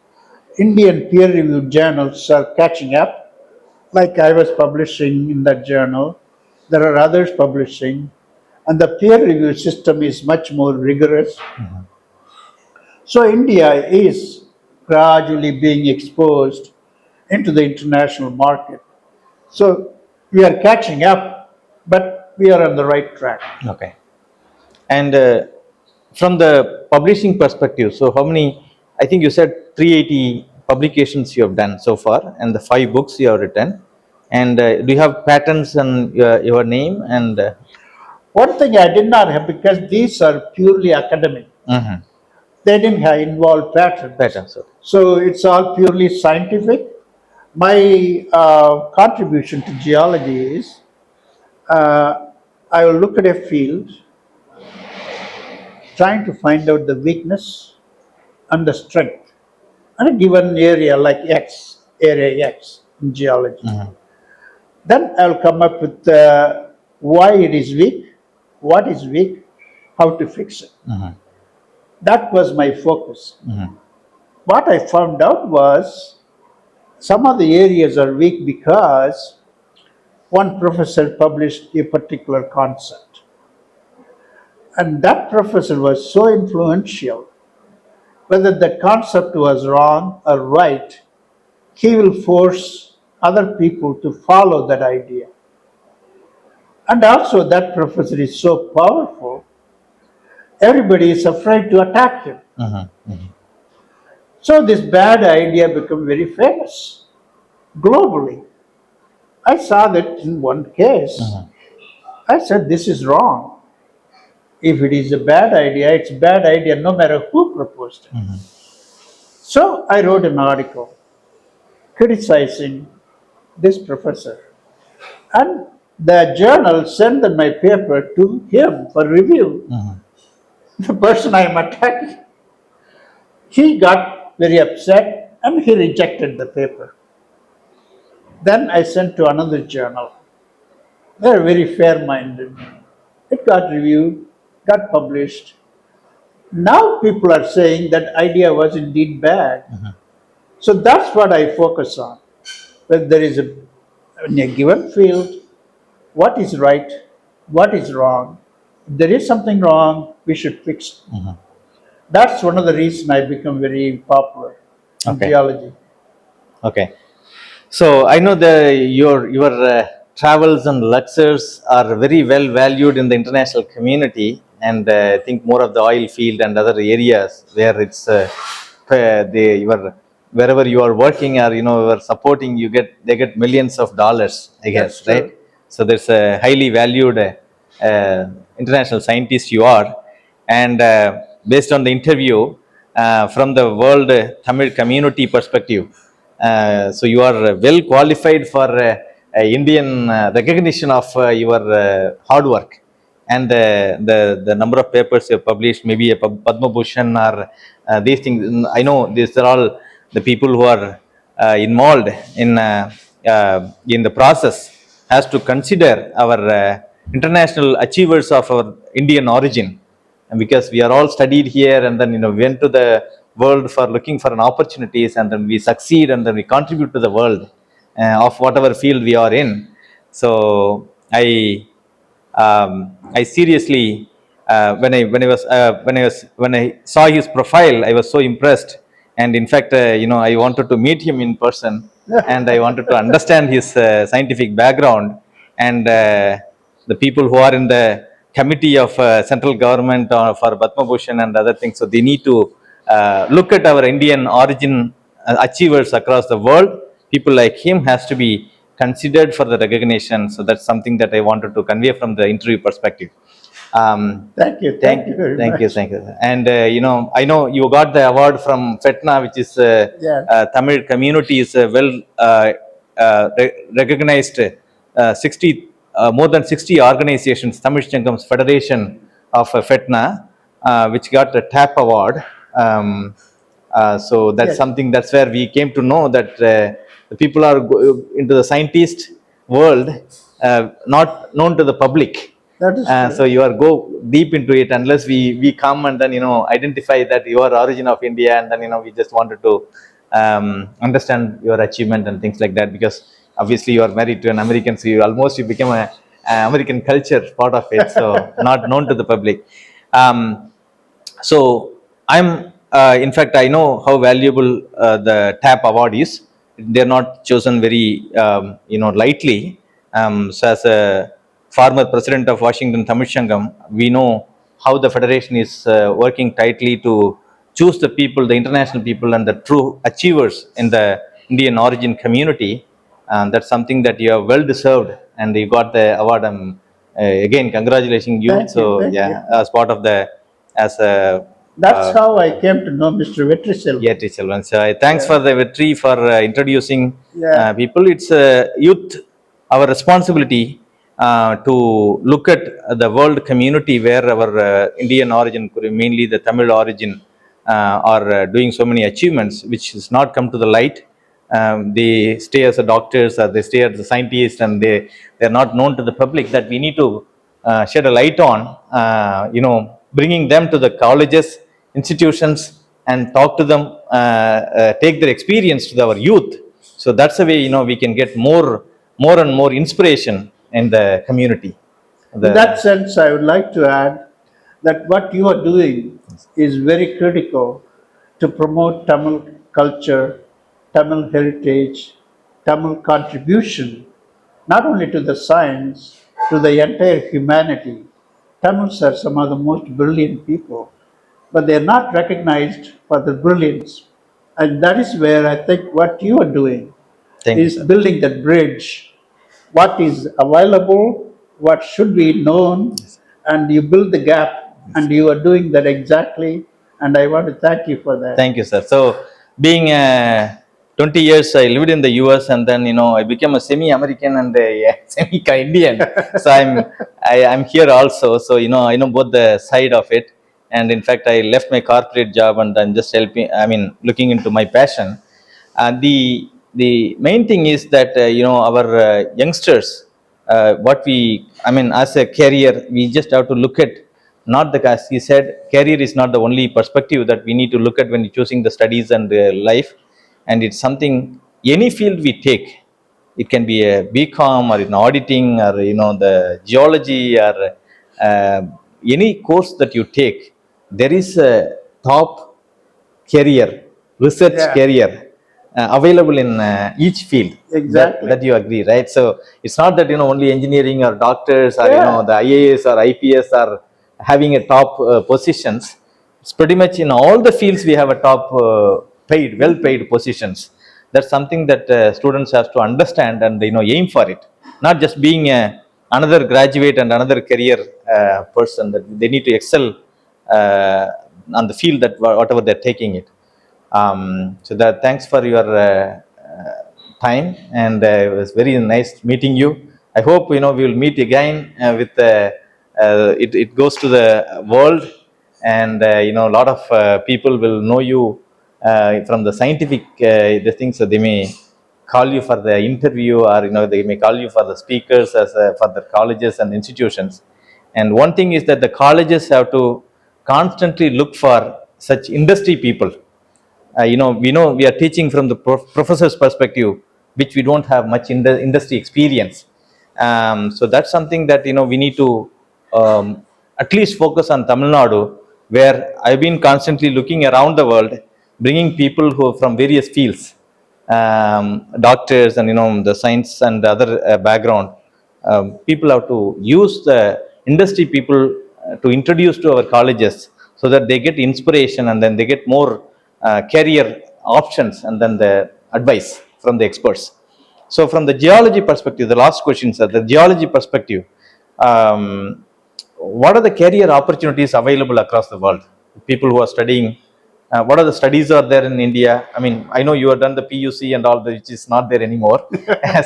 Indian peer-reviewed journals are catching up. Like I was publishing in that journal, there are others publishing, and the peer review system is much more rigorous. So India is gradually being exposed into the international market. So we are catching up, but we are on the right track. Okay. And from the publishing perspective, so how many, I think you said 380 publications you have done so far, and the 5 books you have written. And do you have patents and your name? And One thing I did not have, because these are purely academic, they didn't have involved patterns. patents. Okay. So it's all purely scientific. My contribution to geology is I will look at a field, trying to find out the weakness and the strength in a given area like X, area X in geology. Then I'll come up with why it is weak, what is weak, how to fix it. That was my focus. What I found out was some of the areas are weak because one professor published a particular concept. And that professor was so influential, whether the concept was wrong or right, he will force other people to follow that idea. And also, that professor is so powerful, everybody is afraid to attack him. So, this bad idea became very famous globally. I saw that in one case. I said, this is wrong. If it is a bad idea, it's a bad idea no matter who proposed it. So I wrote an article criticizing this professor. And the journal sent my paper to him for review. The person I am attacking, he got very upset and he rejected the paper. Then I sent to another journal. They are very fair-minded. It got reviewed, got published. Now people are saying that idea was indeed bad. So that's what I focus on. When there is in a given field, what is right, what is wrong. If there is something wrong, we should fix it. That's one of the reasons I become very popular in geology. Okay. So I know your travels and lectures are very well valued in the international community, and I think more of the oil field and other areas where it's wherever you are working or you are supporting, they get millions of dollars, I guess. That's true. Right? So there's a highly valued international scientist you are, and based on the interview from the world Tamil community perspective. So you are well qualified for Indian recognition of your hard work. and the number of papers you have published, maybe a Padma Bhushan or these things. I know these are all the people who are involved in the process has to consider our international achievers of our Indian origin, and because we are all studied here and then went to the world for looking for an opportunities, and then we succeed and then we contribute to the world of whatever field we are in. So I seriously, when I saw his profile, I was so impressed, and in fact, I wanted to meet him in person, and I wanted to understand his scientific background, and the people who are in the committee of central government for Padma Bhushan and other things. So they need to look at our Indian origin achievers across the world. People like him has to be considered for the recognition. So that's something that I wanted to convey from the interview perspective. Thank you. Thank you very much. Thank you. And I know you got the award from FETNA, which is Yes. Tamil community is well recognized. 60 more than 60 organizations, Tamil Changam's Federation of FETNA, which got the TAP award. So that's Yes. something, that's where we came to know that the people are into the scientist world, not known to the public. That is true. So you are go deep into it, unless we come and then identify that your origin of India, and then we just wanted to understand your achievement and things like that, because obviously you are married to an American, so you become a American culture part of it, so not known to the public. So I'm in fact, I know how valuable the TAP award is. They're not chosen very lightly. So as a former president of Washington Tamil Sangam, we know how the federation is working tightly to choose the people, the international people, and the true achievers in the Indian origin community. That's something that you have well deserved, and you got the award. Again, congratulations you. Thank you, thank Yeah, you. as part of the, as a That's how I came to know Mr. Vetrisil. yeah, Children. So thanks for the Vetri for introducing Yeah. people. It's youth, our responsibility to look at the world community where our Indian origin, mainly the Tamil origin, are doing so many achievements, which has not come to the light. They stay as a doctors, or they stay as a scientists, and they're not known to the public. That we need to shed a light on, bringing them to the colleges, institutions, and talk to them, take their experience to our youth. So that's the way we can get more and more inspiration in the community. In that sense, I would like to add that what you are doing is very critical to promote Tamil culture, Tamil heritage, Tamil contribution, not only to the science, to the entire humanity. Tamils are some of the most brilliant people, but they are not recognized for their brilliance. And that is where I think what you are doing Thank you, is sir. building that bridge. What is available, what should be known, and you build the gap, and you are doing that exactly. And I want to thank you for that. Thank you, sir. So, being 20 years, I lived in the US, and then I became a semi-American and a semi-Indian. So I'm here also. So I know both the side of it. And in fact, I left my corporate job and I'm just helping. I mean, looking into my passion. The main thing is that our youngsters, what we, I mean, as a career, we just have to look at, not the, as he said, career is not the only perspective that we need to look at when choosing the studies and life. And it's something, any field we take, it can be a BCom or in auditing, or the geology, or uh, any course that you take, there is a top career, research Yeah. career available in each field. Exactly. That you agree, right? So it's not that only engineering or doctors, or Yeah. the IAS or IPS are having a top positions. It's pretty much in all the fields we have a top paid, well paid positions. That's something that students have to understand, and aim for it, not just being another graduate and another career person. That they need to excel on the field that whatever they're taking it. So that, thanks for your time, and it was very nice meeting you. I hope we will meet again with it goes to the world, and a lot of people will know you from the scientific the things. So they may call you for the interview, or they may call you for the speakers as for the colleges and institutions. And one thing is that the colleges have to constantly look for such industry people. We know we are teaching from the professor's perspective, which we don't have much in the industry experience. So that's something that we need to um, at least focus on Tamil Nadu, where I've been constantly looking around the world, bringing people who are from various fields, doctors and the science and other background. People have to use the industry people to introduce to our colleges, so that they get inspiration and then they get more career options, and then the advice from the experts. So from the geology perspective, the last question, sir, the geology perspective, um, what are the career opportunities available across the world? People who are studying, what are the studies are there in India? I mean, I know you have done the PUC and all, which is not there anymore.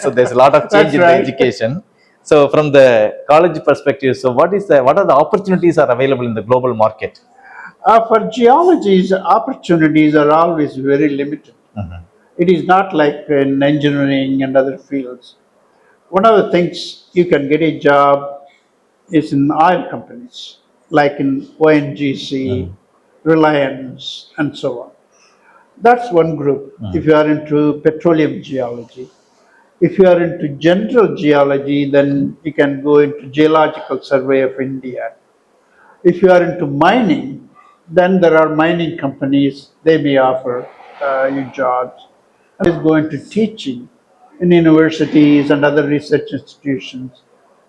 So there's a lot of change in the education. So from the college perspective, so what are the opportunities are available in the global market? For geologies, opportunities are always very limited. It is not like in engineering and other fields. One of the things you can get a job is in oil companies, like in ONGC, Reliance, and so on. That's one group. If you are into petroleum geology, if you are into general geology, then you can go into Geological Survey of India. If you are into mining, then there are mining companies, they may offer you jobs. And is going to teaching in universities and other research institutions,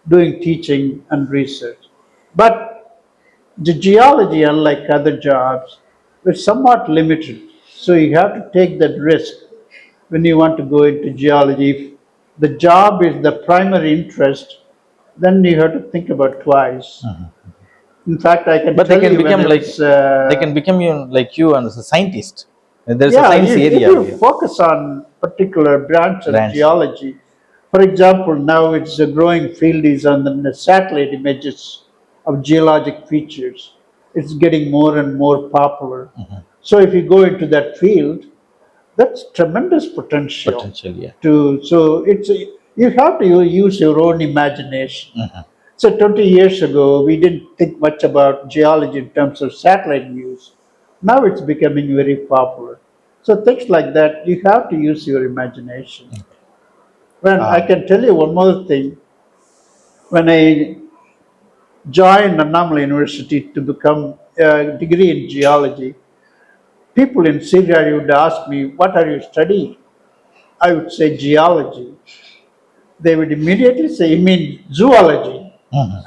doing teaching and research. But the geology, unlike other jobs, is somewhat limited. So you have to take that risk when you want to go into geology. If the job is the primary interest, then you have to think about twice. In fact, I can But they tell can you when become I like was, they can become like you and as a scientist. There's a yeah, science if area you here. focus on particular branch of Branch. geology, for example, now it's a growing field is on the satellite images of geologic features. It's getting more and more popular. So if you go into that field, that's tremendous potential Potential, yeah. to. So you have to use your own imagination. So 20 years ago, we didn't think much about geology in terms of satellite views. Now it's becoming very popular. So things like that, you have to use your imagination. When I can tell you one more thing, when I joined Annamalai University to become a degree in geology, people in Syria would ask me, "What are you studying?" I would say geology. They would immediately say, "You mean zoology?"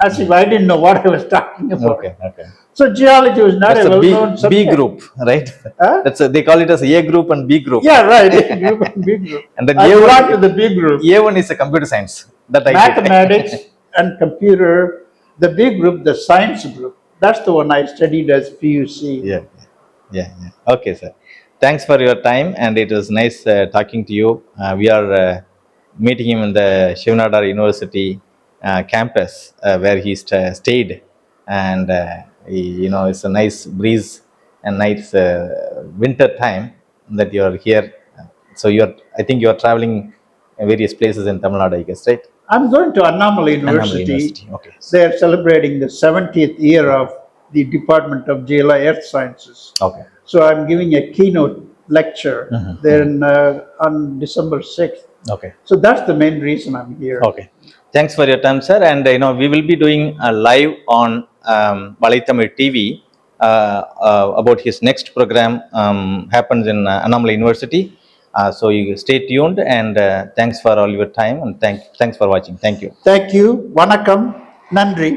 As if I didn't know what I was talking about. Okay, okay. So geology was not That's a a well-known B subject. group, right? Huh? They call it as A group and B group. Yeah, right. A group and B group. And then I A1 belong to the B group. A1 is a computer science. That I did. Mathematics and computer. The B group, the science group. That's the one I studied as PUC. Yeah, yeah. Okay, sir. Thanks for your time, and it was nice talking to you. We are meeting him in the Shivnadar University campus, where he stayed, and it's a nice breeze and nice winter time that you are here. So I think you are traveling in various places in Tamil Nadu, I guess, right? I'm going to Annamalai Annamalai University. University. Okay. They are celebrating the 70th year of the Department of Earth Sciences. Okay. So I'm giving a keynote lecture there on December 6th. Okay. So that's the main reason I'm here. Okay. Thanks for your time, sir. And we will be doing a live on Valai TV about his next program. Happens in Annamalai University. So you stay tuned, and thanks for all your time, and thanks for watching. Thank you. Thank you. Vanakkam. Nandri.